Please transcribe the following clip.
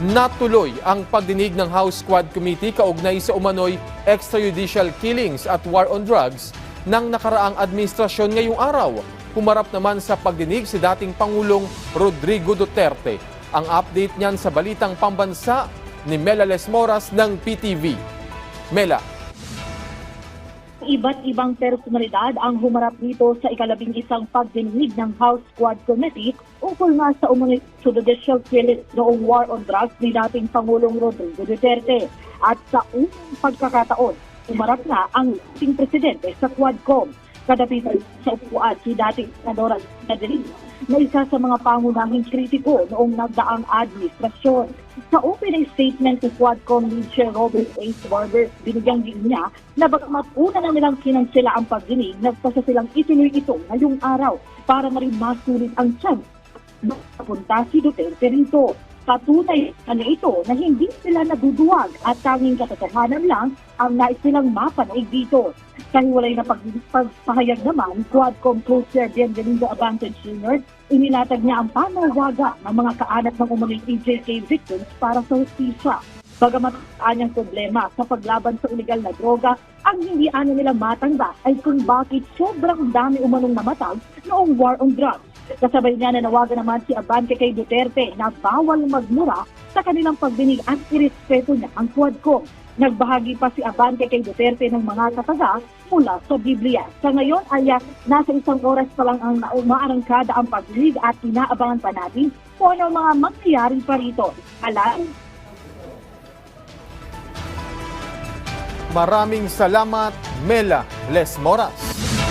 Natuloy ang pagdinig ng House Quad Committee kaugnay sa umano'y extrajudicial killings at war on drugs ng nakaraang administrasyon ngayong araw. Humarap naman sa pagdinig si dating Pangulong Rodrigo Duterte. Ang update niyan sa Balitang Pambansa ni Mela Lesmoras ng PTV. Mela. Iba't ibang personalidad ang humarap dito sa ika-11 pagdinig ng House Quad Committee ukol nga sa umano'y judicial killings noong war on drugs ni dating Pangulong Rodrigo Duterte. At sa unang pagkakataon, humarap nga ang dating presidente sa Quadcom. Kadapitan sa upuan si dating Senadora Madeline na isa sa mga pangunahing kritiko noong nagdaang administrasyon. Sa opening statement ni Quadcom lead Chair Robert A. Barber, binigyang din niya na bagamat una na nilang kinansela ang pagdinig, nagpasa silang ituloy ito ngayong araw para na rin masulit ang chance na papunta si Duterte rito. Patunay na ito na hindi sila naduduwag at tanging katotohanan lang ang nais nilang mapanaig dito. Kahiwalay na pagpahayag naman, Quadcom Co-Chair Bienvenido Abante Jr., inilatag niya ang panawaga ng mga kaanat ng umano'y EJK victims para sa hustisya. Bagamat anyang problema sa paglaban sa illegal na droga, ang hindi ano nila matanda ay kung bakit sobrang dami umanong namatay noong war on drugs. Kasabay niya na nawagan naman si Abante kay Duterte na bawal magmura sa kanilang pagdinig at irespeto niya ang Quadcom. Nagbahagi pa si Abante kay Duterte ng mga kataga mula sa Biblia. Sa ngayon ay nasa 1 oras pa lang ang umaarangkada ang pagdinig at inaabangan pa natin kung ano mga mangyayari pa rito. Maraming salamat, Mela Lesmoras.